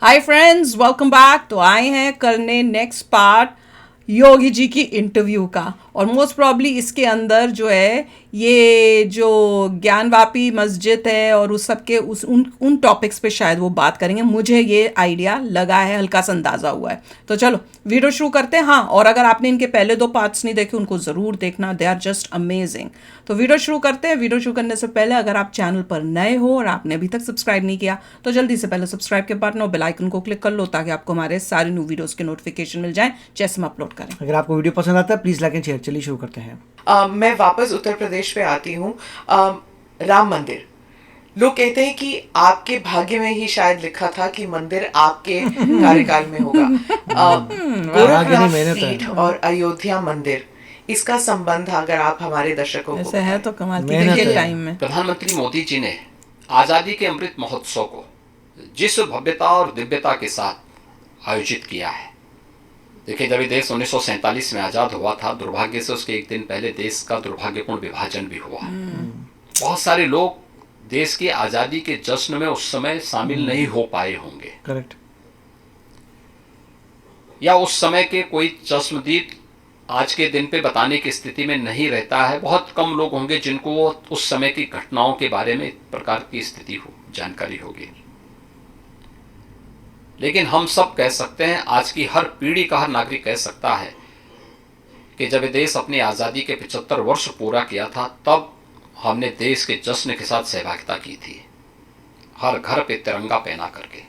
Hi friends, welcome back. तो आए हैं करने नेक्स्ट पार्ट योगी जी की इंटरव्यू का। और मोस्ट प्रॉब्ली इसके अंदर जो है ये जो ज्ञानवापी मस्जिद है और उस सब के उन टॉपिक्स पे शायद वो बात करेंगे। मुझे ये आइडिया लगा है, हल्का सा अंदाज़ा हुआ है। तो चलो वीडियो शुरू करते हैं। हाँ, और अगर आपने इनके पहले 2 पार्ट्स नहीं देखे उनको ज़रूर देखना, दे आर जस्ट अमेजिंग। तो वीडियो शुरू करते हैं। वीडियो शुरू करने से पहले अगर आप चैनल पर नए हो और आपने अभी तक सब्सक्राइब नहीं किया तो जल्दी से पहले सब्सक्राइब के बटन और बेल आइकन को क्लिक कर लो ताकि आपको हमारे सारे न्यू वीडियोस के नोटिफिकेशन मिल जाएं जैसे हम अपलोड करें। अगर आपको वीडियो पसंद आता है प्लीज़ लाइक एंड शेयर। चलिए शुरू करते हैं। मैं वापस उत्तर प्रदेश पे आती हूँ। राम मंदिर, लोग कहते हैं कि आपके भाग्य में ही शायद लिखा था कि मंदिर आपके कार्यकाल में होगा। गोरखनाथ पीठ और अयोध्या मंदिर, इसका संबंध अगर आप हमारे दर्शकों को ऐसे है तो कमाल की मेहनत देखिए है। टाइम में। प्रधानमंत्री मोदी जी ने आज़ादी के अमृत महोत्सव को जिस भव्यता और दिव्यता के साथ आयोजित किया है। देखिए, जब ये देश 1947 में आज़ाद हुआ था, दुर्भाग्य से उसके एक दिन पहले देश का दुर्भाग्यपूर्ण विभाजन भी हुआ। बहुत सारे लोग देश की आज़ादी के जश्न में उस समय शामिल नहीं हो पाए होंगे, करेक्ट। या उस समय के कोई चश्मदीद आज के दिन पे बताने की स्थिति में नहीं रहता है। बहुत कम लोग होंगे जिनको वो उस समय की घटनाओं के बारे में इस प्रकार की स्थिति हो जानकारी होगी। लेकिन हम सब कह सकते हैं, आज की हर पीढ़ी का हर नागरिक कह सकता है कि जब ये देश अपनी आज़ादी के 75 वर्ष पूरा किया था तब हमने देश के जश्न के साथ सहभागिता की थी। हर घर पे तिरंगा पहना करके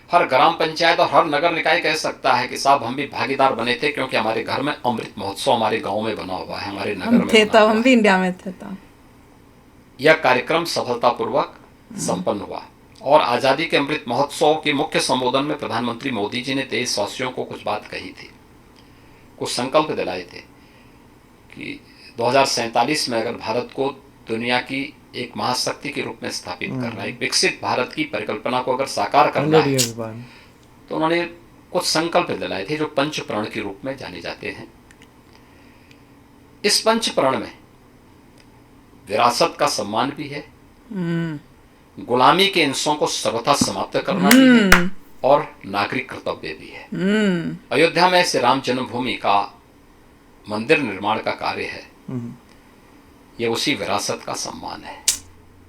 हर ग्राम पंचायत और हर नगर निकाय कह सकता है कि साहब हम भी भागीदार बने थे, क्योंकि हमारे घर में अमृत महोत्सव हमारे गांव में बना हुआ है, हमारे नगर हम में थे बना तब, हुआ हम है। भी इंडिया में थे तब। यह कार्यक्रम सफलतापूर्वक संपन्न हुआ और आज़ादी के अमृत महोत्सव के मुख्य संबोधन में प्रधानमंत्री मोदी जी ने देशवासियों को कुछ बात कही थी, कुछ संकल्प दिलाए थे कि 2047 में अगर भारत को दुनिया की एक महाशक्ति के रूप में स्थापित करना है, एक विकसित भारत की परिकल्पना को अगर साकार करना 100 है, ईयर्स बाद तो उन्होंने कुछ संकल्प दिलाए थे जो पंच प्रण के रूप में जाने जाते हैं। इस पंच प्रण में विरासत का सम्मान भी है, गुलामी के इंसों को सर्वथा समाप्त करना भी है और नागरिक कर्तव्य भी है। अयोध्या में श्री राम जन्मभूमि का मंदिर निर्माण का कार्य है, ये उसी विरासत का सम्मान है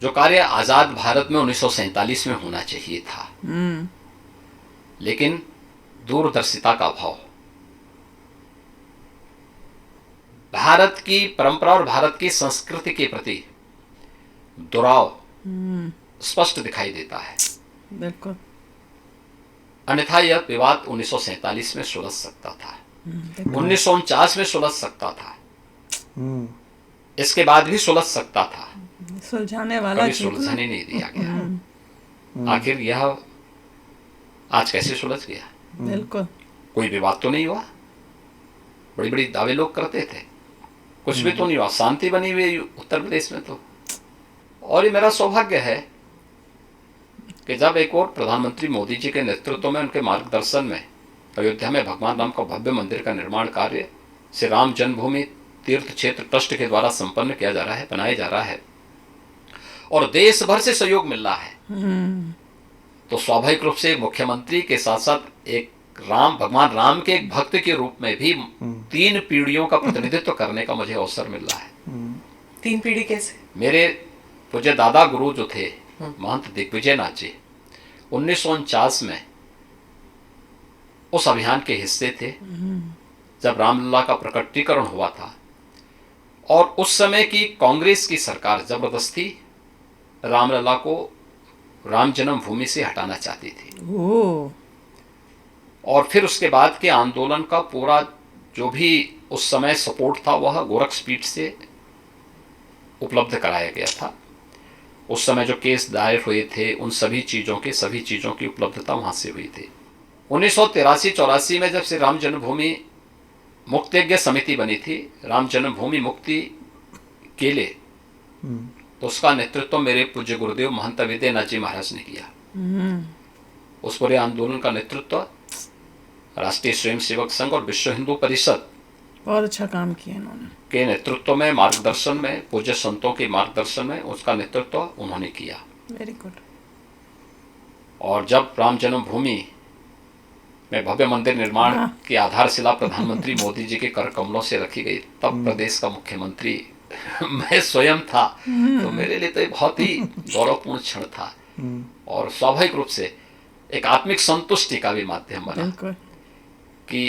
जो कार्य आजाद भारत में 1947 में होना चाहिए था। लेकिन दूरदर्शिता का अभाव, भारत की परंपरा और भारत की संस्कृति के प्रति दुराव स्पष्ट दिखाई देता है। बिल्कुल। अन्यथा यह विवाद 1947 में सुलझ सकता था, 1949 में सुलझ सकता था, इसके बाद भी सुलझ सकता था, सुलझाने वाला कभी चीज़ ना। सुलझने नहीं दिया गया। आखिर यह आज कैसे सुलझ गया? बिल्कुल। कोई विवाद तो नहीं हुआ, बड़ी बड़ी दावे लोग करते थे, कुछ भी तो नहीं हुआ, शांति बनी हुई उत्तर प्रदेश में तो। और ये मेरा सौभाग्य है कि जब एक और प्रधानमंत्री मोदी जी के नेतृत्व में, उनके मार्गदर्शन में अयोध्या में भगवान राम का भव्य मंदिर का निर्माण कार्य श्री राम जन्मभूमि तीर्थ क्षेत्र ट्रस्ट के द्वारा संपन्न किया जा रहा है, बनाया जा रहा है और देश भर से सहयोग मिल रहा है, तो स्वाभाविक रूप से मुख्यमंत्री के साथ साथ एक भगवान राम के एक भक्त के रूप में भी 3 पीढ़ियों का प्रतिनिधित्व करने का मुझे अवसर मिल रहा है। 3 पीढ़ी कैसे? मेरे पूज्य दादा गुरु जो थे महंत दिग्विजय नाथ जी, 1949 में उस अभियान के हिस्से थे जब रामलला का प्रकटीकरण हुआ था और उस समय की कांग्रेस की सरकार जबरदस्ती रामलला को राम जन्मभूमि से हटाना चाहती थी। ओह। और फिर उसके बाद के आंदोलन का पूरा जो भी उस समय सपोर्ट था वह गोरखपीठ से उपलब्ध कराया गया था। उस समय जो केस दायर हुए थे उन सभी चीज़ों की उपलब्धता वहाँ से हुई थी। 1983-84 में जब श्री राम जन्मभूमि मुक्तयज्ञ समिति बनी थी, राम जन्मभूमि मुक्ति के लिए, तो उसका नेतृत्व मेरे पूज्य गुरुदेव महंत विद्यानाथ जी महाराज ने किया। उस पूरे आंदोलन का नेतृत्व राष्ट्रीय स्वयंसेवक संघ और विश्व हिंदू परिषद बहुत अच्छा काम किया इन्होंने के नेतृत्व में, मार्गदर्शन में, पूज्य संतों के मार्गदर्शन में उसका नेतृत्व उन्होंने किया। Very good. और जब राम जन्मभूमि में भव्य मंदिर निर्माण की आधारशिला प्रधानमंत्री मोदी जी के कर कमलों से रखी गई, तब प्रदेश का मुख्यमंत्री मैं स्वयं था। तो मेरे लिए तो ये बहुत ही गौरवपूर्ण क्षण था और स्वाभाविक रूप से एक आत्मिक संतुष्टि का भी माध्यम बना बिल्कुल। कि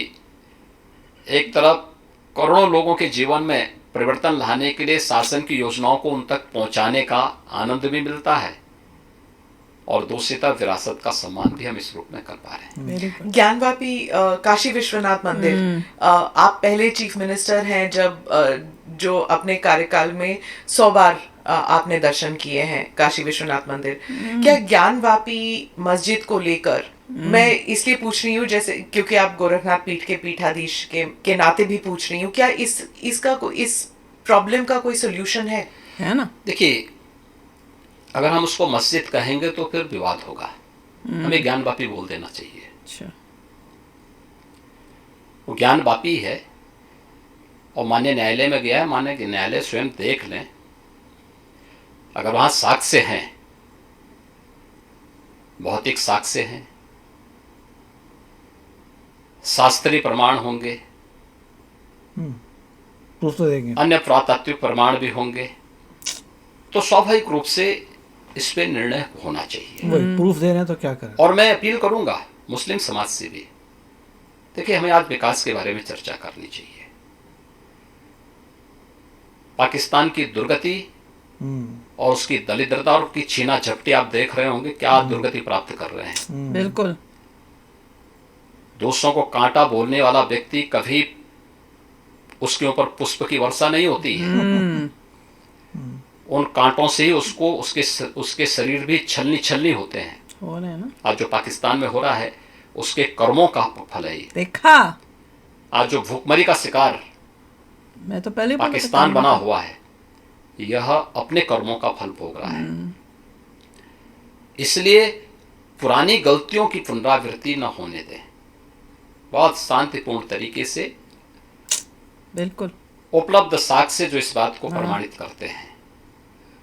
एक तरफ करोड़ों लोगों के जीवन में परिवर्तन लाने के लिए शासन की योजनाओं को उन तक पहुंचाने का आनंद भी मिलता है और दूसरी तरफ विरासत का सम्मान भी हम इस रूप में कर पा रहे हैं। Very good. ज्ञानवापी काशी विश्वनाथ मंदिर, आप पहले चीफ मिनिस्टर हैं जब जो अपने कार्यकाल में 100 बार आपने दर्शन किए हैं काशी विश्वनाथ मंदिर। क्या ज्ञानवापी मस्जिद को लेकर, मैं इसलिए पूछ रही हूँ जैसे क्योंकि आप गोरखनाथ पीठ के पीठाधीश के नाते भी पूछ रही हूँ, क्या इस प्रॉब्लम का कोई सोल्यूशन है ना? देखिए, अगर हम उसको मस्जिद कहेंगे तो फिर विवाद होगा, हमें ज्ञानवापी बोल देना चाहिए। अच्छा। वो ज्ञानवापी है और माननीय न्यायालय में गया है, माननीय न्यायालय स्वयं देख लें, अगर वहां साक्ष्य हैं, भौतिक साक्ष्य हैं, शास्त्रीय प्रमाण होंगे, प्रूफ तो देंगे, अन्य पुरातात्विक प्रमाण भी होंगे, तो स्वाभाविक रूप से इस पे निर्णय होना चाहिए। वही प्रूफ दे रहे हैं तो क्या करें। और मैं अपील करूंगा मुस्लिम समाज से भी, देखिए हमें आज विकास के बारे में चर्चा करनी चाहिए। पाकिस्तान की दुर्गति और उसकी दलिद्रता और उसकी छीना झपटी आप देख रहे होंगे, क्या दुर्गति प्राप्त कर रहे हैं। बिल्कुल। दूसरों को कांटा बोलने वाला व्यक्ति कभी उसके ऊपर पुष्प की वर्षा नहीं होती है, उन कांटों से ही उसको उसके शरीर भी छलनी होते हैं। हो रहे हैं ना? आज जो पाकिस्तान में हो रहा है उसके कर्मों का फल है ये। देखा, आज जो भूखमरी का शिकार मैं तो पहले पाकिस्तान बना हुआ है, यह अपने कर्मों का फल भोग रहा है। इसलिए पुरानी गलतियों की पुनरावृत्ति न होने दें, बहुत शांतिपूर्ण तरीके से बिल्कुल उपलब्ध साक्ष्य जो इस बात को प्रमाणित करते हैं।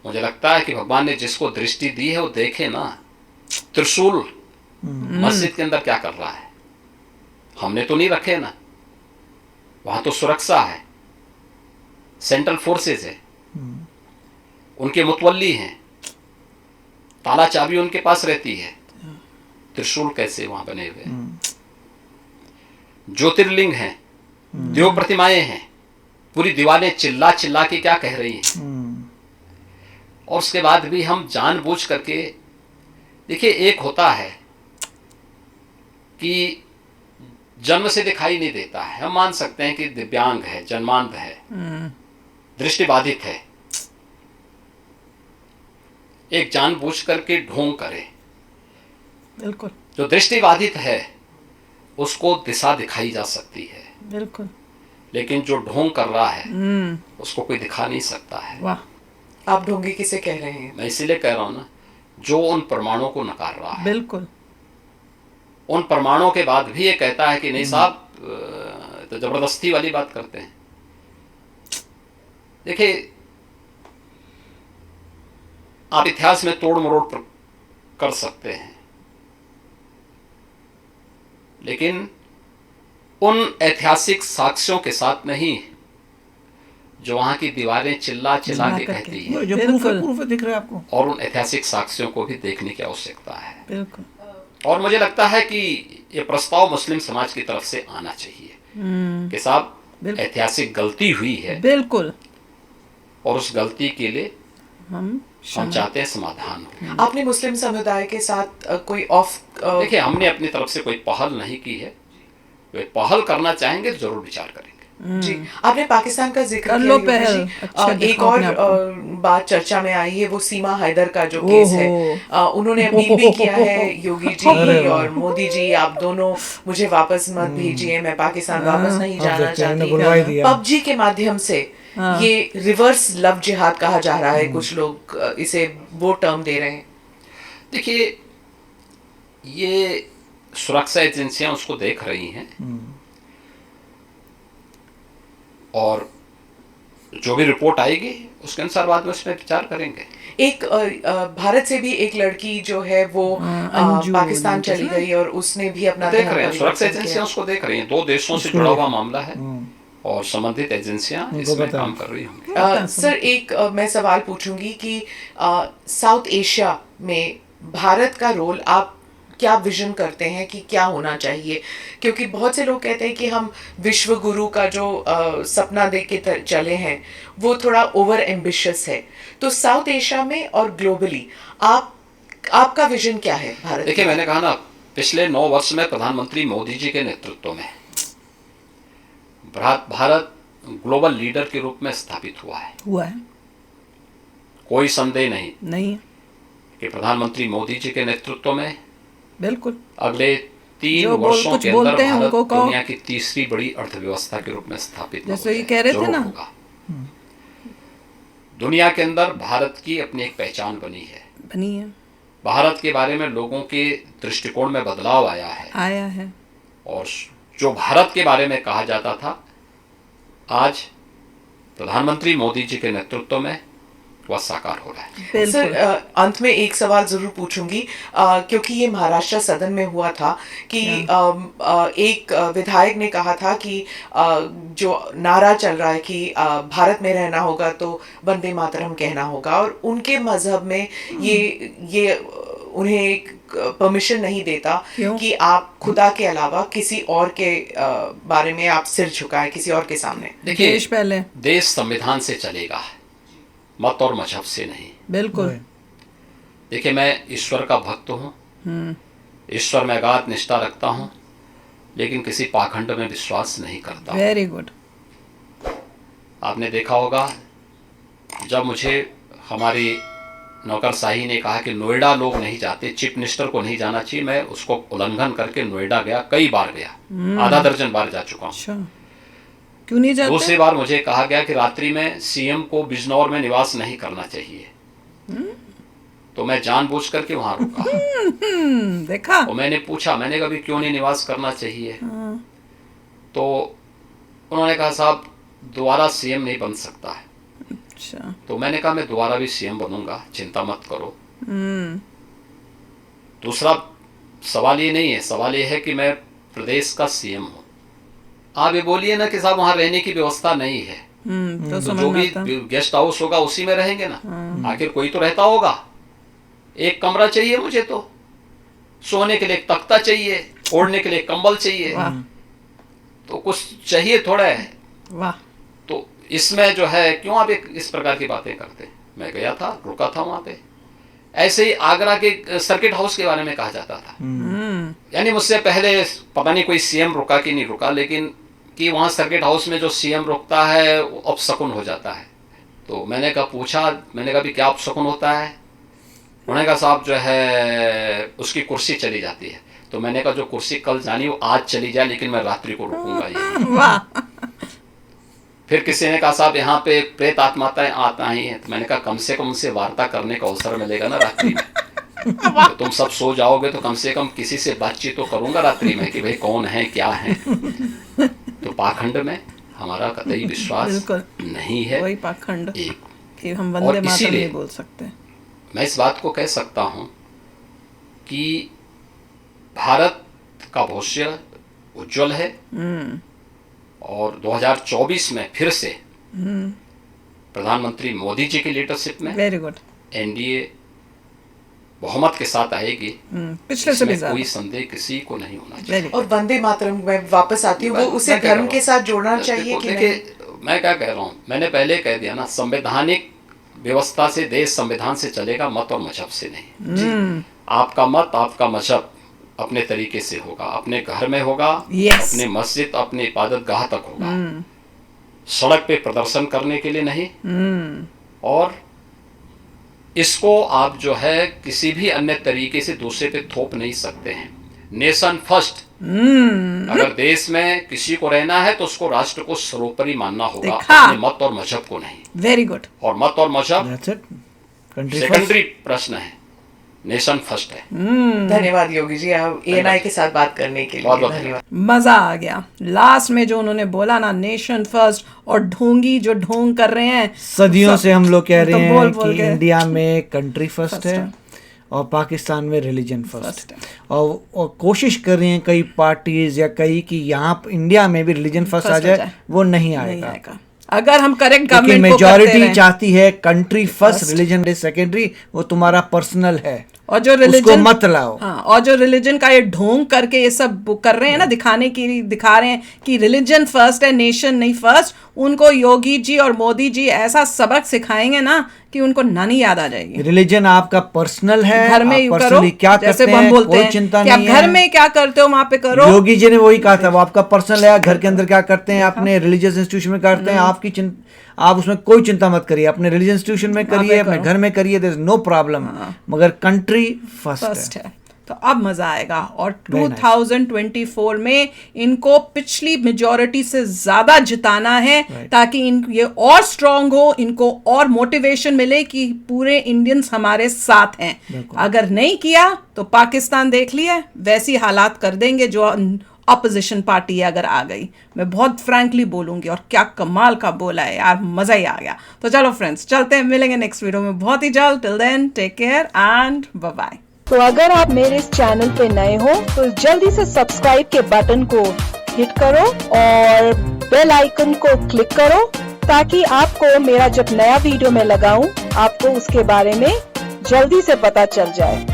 मुझे लगता है कि भगवान ने जिसको दृष्टि दी है वो देखे ना, त्रिशूल मस्जिद के अंदर क्या कर रहा है, हमने तो नहीं रखे ना, वहां तो सुरक्षा है, सेंट्रल फोर्सेस है, उनके मुतवल्ली हैं, ताला चाबी उनके पास रहती है, त्रिशूल कैसे वहां बने हुए हैं, ज्योतिर्लिंग हैं, देव प्रतिमाएं हैं, पूरी दीवारें चिल्ला चिल्ला के क्या कह रही हैं। और उसके बाद भी हम जानबूझ करके, देखिए एक होता है कि जन्म से दिखाई नहीं देता है, हम मान सकते हैं कि दिव्यांग है, जन्मांध है, दृष्टिबाधित है, एक जानबूझ करके ढोंग करे। बिल्कुल जो दृष्टिबाधित है उसको दिशा दिखाई जा सकती है, बिल्कुल, लेकिन जो ढोंग कर रहा है उसको कोई दिखा नहीं सकता है। वाह, आप ढोंगी किसे कह रहे हैं? मैं इसीलिए कह रहा हूं ना, जो उन प्रमाणों को नकार रहा है, बिल्कुल। उन प्रमाणों के बाद भी ये कहता है कि नहीं साहब, तो जबरदस्ती वाली बात करते हैं। देखिए, आप इतिहास में तोड़ मरोड़ कर सकते हैं, लेकिन उन ऐतिहासिक साक्ष्यों के साथ नहीं जो वहां की दीवारें चिल्ला चिल्ला के कहती हैं, जो प्रूफ दिख रहा है आपको, और उन ऐतिहासिक साक्ष्यों को भी देखने की आवश्यकता है। बिल्कुल। और मुझे लगता है कि ये प्रस्ताव मुस्लिम समाज की तरफ से आना चाहिए कि साहब ऐतिहासिक गलती हुई है, बिल्कुल, और उस गलती के लिए हम चाहते हैं समाधान हो। आपने मुस्लिम समुदाय के साथ कोई देखिए, हमने अपनी तरफ से कोई पहल नहीं की है, वे पहल करना चाहेंगे तो जरूर विचार करेंगे। जी, आपने पाकिस्तान का जिक्र कर किया लो योगी पहल। जी। अच्छा, एक देखो और अपने बात चर्चा में आई है, वो सीमा हैदर का जो केस है। उन्होंने अपील भी किया है, योगी जी और मोदी जी, आप दोनों मुझे वापस मत भेजिए, मैं पाकिस्तान वापस नहीं जाना चाहती। पबजी के माध्यम से ये रिवर्स लव जिहाद कहा जा रहा है, कुछ लोग इसे वो टर्म दे रहे हैं। देखिए, ये सुरक्षा एजेंसियां उसको देख रही हैं, और जो भी रिपोर्ट आएगी उसके अनुसार बाद में उसमें विचार करेंगे। एक भारत से भी एक लड़की जो है वो अंजू पाकिस्तान बोली चली गई और उसने भी अपना देख धर्म रहे हैं, सुरक्षा परिवर्तन एजेंसियां किया। उसको देख रही हैं। 2 देशों से जुड़ा हुआ मामला है और संबंधित एजेंसियां इसमें पता है। काम कर रही होंगी। सर एक मैं सवाल पूछूंगी कि साउथ एशिया में भारत का रोल आप क्या विजन करते हैं कि क्या होना चाहिए, क्योंकि बहुत से लोग कहते हैं कि हम विश्व गुरु का जो सपना देख के चले हैं वो थोड़ा ओवर एम्बिशियस है। तो साउथ एशिया में और ग्लोबली आपका विजन क्या है भारत? देखिए, मैंने कहा ना, पिछले 9 वर्ष में प्रधानमंत्री मोदी जी के नेतृत्व में भारत ग्लोबल लीडर के रूप में स्थापित हुआ है। कोई संदेह नहीं कि प्रधानमंत्री मोदी जी के नेतृत्व में बिल्कुल अगले 3 जो वर्षों कुछ के अंदर बोलते हैं भारत उनको कहो। दुनिया की तीसरी बड़ी अर्थव्यवस्था के रूप में स्थापित जैसे ये कह रहे थे जरूर ना। होगा। दुनिया के अंदर भारत की अपनी एक पहचान बनी है। भारत के बारे में लोगों के दृष्टिकोण में बदलाव आया है और जो भारत के बारे में कहा जाता था, आज प्रधानमंत्री मोदी जी के नेतृत्व में वह साकार हो रहा है। सर अंत में एक सवाल जरूर पूछूंगी, क्योंकि ये महाराष्ट्र सदन में हुआ था कि एक विधायक ने कहा था कि जो नारा चल रहा है कि भारत में रहना होगा तो वंदे मातरम कहना होगा, और उनके मजहब में ये उन्हें एक परमिशन नहीं देता कि आप खुदा के अलावा किसी और के बारे में आप सिर झुकाएं किसी और के सामने। देखिए, पहले देश संविधान से चलेगा, मत और मजहब से नहीं। बिल्कुल। देखिए, मैं ईश्वर का भक्त हूँ, ईश्वर में अगाध निष्ठा रखता हूँ, लेकिन किसी पाखंड में विश्वास नहीं करता। Very good. आपने देखा होगा, जब मुझे हमारी नौकरशाही ने कहा कि नोएडा लोग नहीं जाते, चीफ मिनिस्टर को नहीं जाना चाहिए, मैं उसको उल्लंघन करके नोएडा गया, कई बार गया, आधा दर्जन बार जा चुका हूँ। अच्छा, क्यों नहीं जाते? दूसरी बार मुझे कहा गया कि रात्रि में सीएम को बिजनौर में निवास नहीं करना चाहिए, तो मैं जानबूझ करके वहां रुका। देखा? और मैंने पूछा, मैंने कभी क्यों नहीं निवास करना चाहिए, तो उन्होंने कहा साहब दोबारा सीएम नहीं बन सकता है। अच्छा। तो मैंने कहा मैं दोबारा भी सीएम बनूंगा, चिंता मत करो। दूसरा सवाल ये नहीं है, सवाल ये है कि मैं प्रदेश का सीएम हूँ। आप ये बोलिए ना कि साहब वहां रहने की व्यवस्था नहीं है, तो तो जो भी गेस्ट हाउस होगा उसी में रहेंगे ना, आखिर कोई तो रहता होगा। एक कमरा चाहिए मुझे, तो सोने के लिए एक तख्ता चाहिए, ओढ़ने के लिए कंबल चाहिए, तो कुछ चाहिए थोड़ा है। वाह। तो इसमें जो है क्यों आप इस प्रकार की बातें करते हैं। मैं गया था, रुका था वहां पे। ऐसे ही आगरा के सर्किट हाउस के बारे में कहा जाता था, यानी मुझसे पहले पता नहीं कोई सीएम रुका कि नहीं रुका, लेकिन कि वहाँ सर्किट हाउस में जो सीएम रुकता है वो अपशकुन हो जाता है। तो मैंने कहा, पूछा, मैंने कहा भी क्या अपशकुन होता है? उन्होंने कहा साहब जो है उसकी कुर्सी चली जाती है। तो मैंने कहा जो कुर्सी कल जानी वो आज चली जाए, लेकिन मैं रात्रि को रुकूंगा यही। वाह। फिर किसी ने कहा साहब यहाँ पे प्रेत आत्माएं आता ही हैं। तो मैंने कहा कम से कम उनसे वार्ता करने का अवसर मिलेगा ना रात्रि में। तो तुम सब सो जाओगे तो कम से कम किसी से बातचीत तो करूंगा रात्रि में कि भाई कौन है क्या है। तो पाखंड में हमारा कतई विश्वास नहीं है। वही पाखंड एक कि हम वंदे मातरम नहीं बोल सकते। मैं इस बात को कह सकता हूं कि भारत का भविष्य उज्जवल है और 2024 में फिर से प्रधानमंत्री मोदी जी की लीडरशिप में वेरी गुड एनडीए बहुमत के साथ आएगी। पिछले से भी ज्यादा कोई संदेह किसी को नहीं होना चाहिए। और वंदे मातरम में वापस आती हूँ, वो उसे धर्म के साथ जोड़ना चाहिए कि नहीं? मैं क्या कह रहा हूँ, मैंने पहले कह दिया ना, संवैधानिक व्यवस्था से देश संविधान से चलेगा, मत और मजहब से नहीं। आपका मत आपका मजहब अपने तरीके से होगा, अपने घर में होगा, अपने मस्जिद अपने इबादत गाह तक होगा, सड़क पे प्रदर्शन करने के लिए नहीं। और इसको आप जो है किसी भी अन्य तरीके से दूसरे पे थोप नहीं सकते हैं। Nation first. अगर देश में किसी को रहना है तो उसको राष्ट्र को सर्वोपरि मानना होगा, अपने मत और मजहब को नहीं। Very good. और मत और मजहब सेकेंडरी प्रश्न है। नेशन फर्स्ट है। धन्यवाद योगी जी, आप ANI के साथ बात करने के लिए बहुत बहुत धन्यवाद। मजा आ गया लास्ट में जो उन्होंने बोला ना, नेशन फर्स्ट, और ढोंगी जो ढोंग कर रहे हैं सदियों से हम लोग कह तो रहे बोल हैं बोल कि के इंडिया में कंट्री फर्स्ट है है। और पाकिस्तान में रिलीजन फर्स्ट है। और कोशिश कर रही हैं कई पार्टीज या कई कि यहाँ इंडिया में भी रिलीजन फर्स्ट आ जाए, वो नहीं नहीं आएगा। आएगा अगर हम करेक्ट क्योंकि गवर्नमेंट को करते मेजॉरिटी रहें। चाहती है country first, religion is secondary, वो तुम्हारा पर्सनल है, और जो उसको रिलीजन मत लाओ। हाँ, और जो रिलीजन का ये ढोंग करके ये सब कर रहे हैं ना, दिखा रहे हैं कि रिलीजन फर्स्ट है, नेशन नहीं फर्स्ट, उनको योगी जी और मोदी जी ऐसा सबक सिखाएंगे ना कि उनको नानी याद आ जाएगी। रिलीजन आपका पर्सनल है, घर में आप यू करो, पर्सनली क्या जैसे करते हम हैं बोलते कोई हैं चिंता कि आप नहीं घर है। में क्या करते हो वहां पे करो। योगी जी ने वही कहा था, वो आपका पर्सनल है, घर के अंदर क्या करते हैं अपने रिलीजियस इंस्टीट्यूशन में करते हैं, आपकी आप उसमें कोई चिंता मत करिए, अपने रिलीजियस इंस्टीट्यूशन में करिए, अपने घर में करिए, देयर इज नो प्रॉब्लम, मगर कंट्री फर्स्ट है। तो अब मजा आएगा। और Very nice. 2024 में इनको पिछली मेजॉरिटी से ज्यादा जिताना है, ताकि ये और स्ट्रांग हो, इनको और मोटिवेशन मिले कि पूरे इंडियंस हमारे साथ हैं। अगर नहीं किया तो पाकिस्तान देख लिया, वैसी हालात कर देंगे जो अपोजिशन पार्टी अगर आ गई। मैं बहुत फ्रैंकली बोलूंगी, और क्या कमाल का बोला है यार, मजा ही आ गया। तो चलो फ्रेंड्स, चलते हैं, मिलेंगे नेक्स्ट वीडियो में बहुत ही जल्द। Till then take care and bye bye. तो अगर आप मेरे इस चैनल पे नए हो तो जल्दी से सब्सक्राइब के बटन को हिट करो और बेल आइकन को क्लिक करो, ताकि आपको मेरा जब नया वीडियो मैं लगाऊं आपको उसके बारे में जल्दी से पता चल जाए।